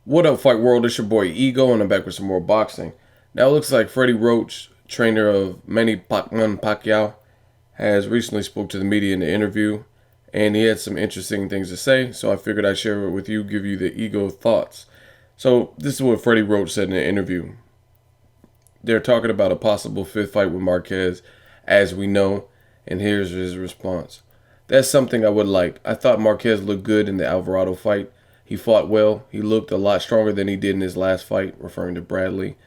What up, Fight World? It's your boy Ego, and I'm back with some more boxing. Now, it looks like Freddie Roach, trainer of Manny Pacquiao, has recently spoke to the media in the interview, and he had some interesting things to say, so I figured I'd share it with you, give you the Ego thoughts. So, this is what Freddie Roach said in the interview. They're talking about a possible fifth fight with Marquez, as we know, and here's his response. That's something I would like. I thought Marquez looked good in the Alvarado fight. He fought well. He looked a lot stronger than he did in his last fight, referring to Bradley.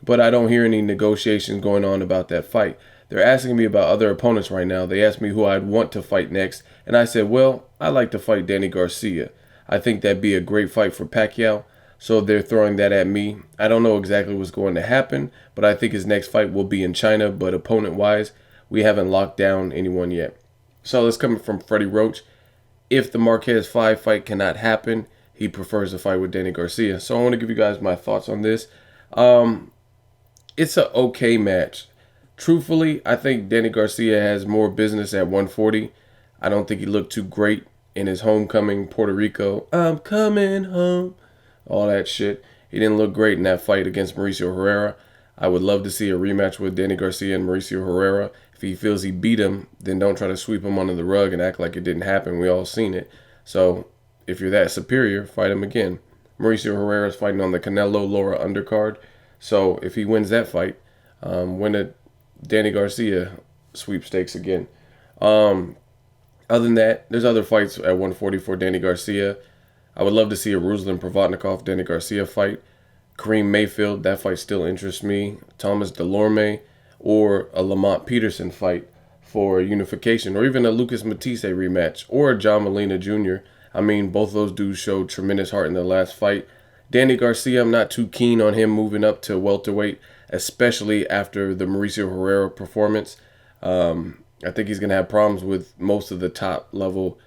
But I don't hear any negotiations going on about that fight. They're asking me about other opponents right now. They asked me who I'd want to fight next, and I said, well, I'd like to fight Danny Garcia. I think that'd be a great fight for Pacquiao, so they're throwing that at me. I don't know exactly what's going to happen, but I think his next fight will be in China, but opponent-wise, we haven't locked down anyone yet. So that's coming from Freddie Roach. If the Marquez 5 fight cannot happen, he prefers to fight with Danny Garcia. So I want to give you guys my thoughts on this. It's an okay match. Truthfully, I think Danny Garcia has more business at 140. I don't think he looked too great in his homecoming, Puerto Rico. I'm coming home. All that shit. He didn't look great in that fight against Mauricio Herrera. I would love to see a rematch with Danny Garcia and Mauricio Herrera. If he feels he beat him, then don't try to sweep him under the rug and act like it didn't happen. We all seen it. So if you're that superior, fight him again. Mauricio Herrera is fighting on the Canelo Lara undercard. So if he wins that fight, win a Danny Garcia sweepstakes again. Other than that, there's other fights at 140 for Danny Garcia. I would love to see a Ruslan Provodnikov Danny Garcia fight. Kareem Mayfield, that fight still interests me. Thomas Delorme, or a Lamont Peterson fight for unification, or even a Lucas Matisse rematch, or a John Molina Jr. I mean, both those dudes showed tremendous heart in their last fight. Danny Garcia, I'm not too keen on him moving up to welterweight, especially after the Mauricio Herrera performance. I think he's going to have problems with most of the top level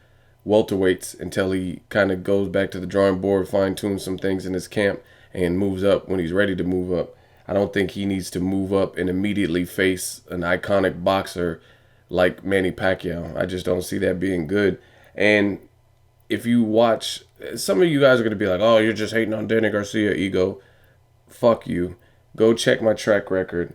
welterweights until he kind of goes back to the drawing board, fine-tunes some things in his camp, and moves up when he's ready to move up. I don't think he needs to move up and immediately face an iconic boxer like Manny Pacquiao. I just don't see that being good. And if you watch, some of you guys are going to be like, oh, you're just hating on Danny Garcia, Ego. Fuck you. Go check my track record.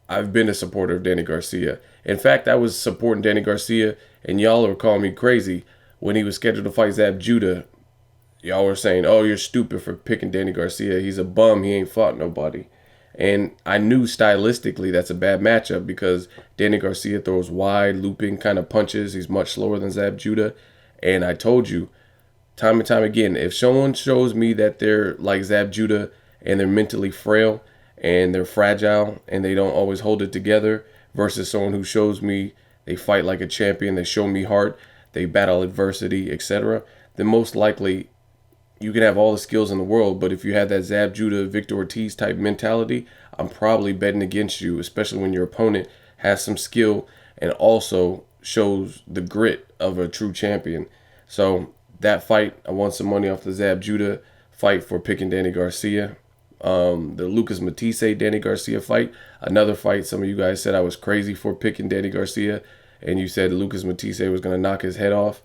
I've been a supporter of Danny Garcia. In fact, I was supporting Danny Garcia, and y'all are calling me crazy when he was scheduled to fight Zab Judah. Y'all were saying, oh, you're stupid for picking Danny Garcia. He's a bum. He ain't fought nobody. And I knew stylistically that's a bad matchup because Danny Garcia throws wide, looping kind of punches. He's much slower than Zab Judah. And I told you, time and time again, if someone shows me that they're like Zab Judah and they're mentally frail and they're fragile and they don't always hold it together versus someone who shows me they fight like a champion, they show me heart, they battle adversity, etc., then most likely you can have all the skills in the world, but if you have that Zab Judah, Victor Ortiz type mentality, I'm probably betting against you, especially when your opponent has some skill and also shows the grit of a true champion. So that fight, I want some money off the Zab Judah fight for picking Danny Garcia. The Lucas Matisse Danny Garcia fight, another fight. Some of you guys said I was crazy for picking Danny Garcia, and you said Lucas Matisse was going to knock his head off,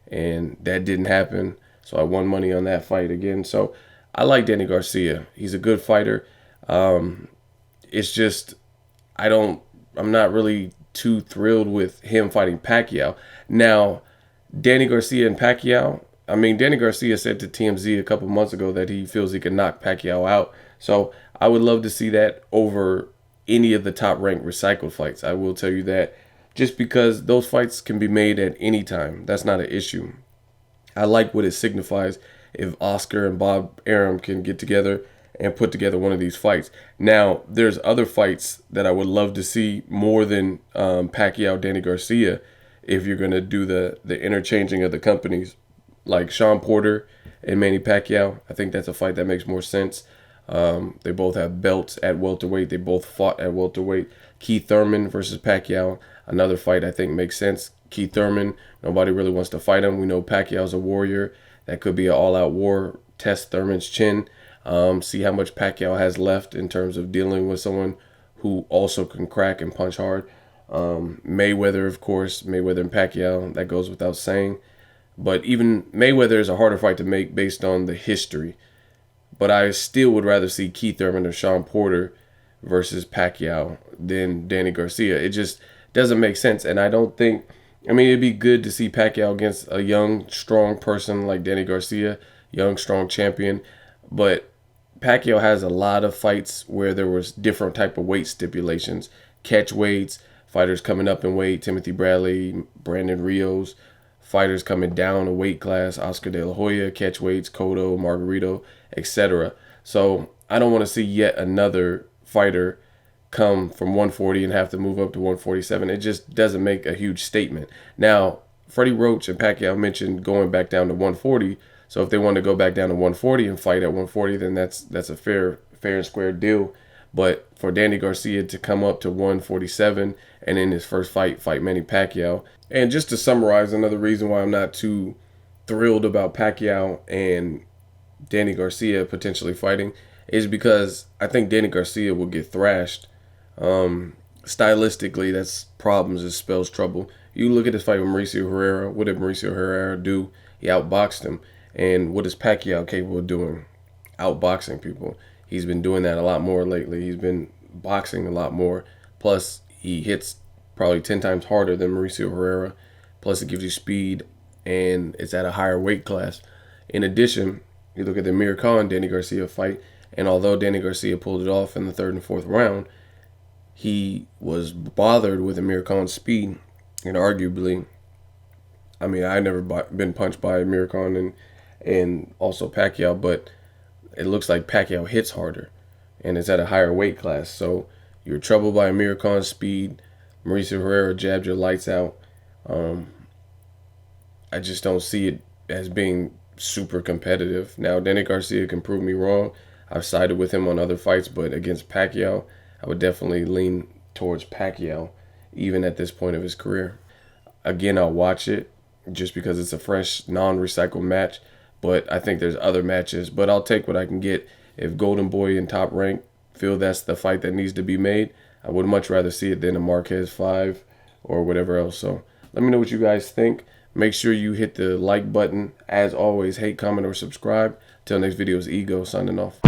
and that didn't happen. So I won money on that fight again. So I like Danny Garcia. He's a good fighter. It's just I'm not really too thrilled with him fighting Pacquiao. Now, Danny Garcia and Pacquiao, I mean, Danny Garcia said to TMZ a couple months ago that he feels he can knock Pacquiao out. So I would love to see that over any of the top-ranked recycled fights. I will tell you that, just because those fights can be made at any time. That's not an issue. I like what it signifies if Oscar and Bob Arum can get together and put together one of these fights. Now, there's other fights that I would love to see more than Pacquiao, Danny Garcia, if you're going to do the interchanging of the companies, like Sean Porter and Manny Pacquiao. I think that's a fight that makes more sense. They both have belts at welterweight. They both fought at welterweight. Keith Thurman versus Pacquiao, another fight I think makes sense. Keith Thurman, nobody really wants to fight him. We know Pacquiao's a warrior. That could be an all-out war. Test Thurman's chin. See how much Pacquiao has left in terms of dealing with someone who also can crack and punch hard. Mayweather, of course. Mayweather and Pacquiao, that goes without saying. But even Mayweather is a harder fight to make based on the history. But I still would rather see Keith Thurman or Sean Porter versus Pacquiao than Danny Garcia. It just doesn't make sense. And I don't think, I mean, it'd be good to see Pacquiao against a young, strong person like Danny Garcia, young, strong champion. But Pacquiao has a lot of fights where there was different type of weight stipulations, catch weights, fighters coming up in weight, Timothy Bradley, Brandon Rios, fighters coming down a weight class, Oscar De La Hoya, catch weights, Cotto, Margarito, etc. So I don't want to see yet another fighter come from 140 and have to move up to 147. It just doesn't make a huge statement. Now, Freddie Roach and Pacquiao mentioned going back down to 140. So if they want to go back down to 140 and fight at 140, then that's a fair and square deal. But for Danny Garcia to come up to 147 and in his first fight Manny Pacquiao. And just to summarize, another reason why I'm not too thrilled about Pacquiao and Danny Garcia potentially fighting is because I think Danny Garcia will get thrashed. Stylistically, that's problems. It spells trouble. You look at this fight with Mauricio Herrera. What did Mauricio Herrera do? He outboxed him. And what is Pacquiao capable of doing? Outboxing people. He's been doing that a lot more lately. He's been boxing a lot more. Plus, he hits probably 10 times harder than Mauricio Herrera. Plus, it gives you speed, and it's at a higher weight class. In addition, you look at the Amir Khan Danny Garcia fight, and although Danny Garcia pulled it off in the third and fourth round, he was bothered with Amir Khan's speed, and arguably, I mean, I never been punched by Amir Khan and also Pacquiao, but it looks like Pacquiao hits harder, and it's at a higher weight class. So you're troubled by Amir Khan's speed. Mauricio Herrera jabbed your lights out. I just don't see it as being super competitive. Now, Danny Garcia can prove me wrong. I've sided with him on other fights, but against Pacquiao, I would definitely lean towards Pacquiao, even at this point of his career. Again, I'll watch it just because it's a fresh, non-recycled match, but I think there's other matches. But I'll take what I can get. If Golden Boy and Top Rank feel that's the fight that needs to be made, I would much rather see it than a Marquez 5 or whatever else. So let me know what you guys think. Make sure you hit the like button. As always, hate, comment, or subscribe. Till next video is Ego signing off.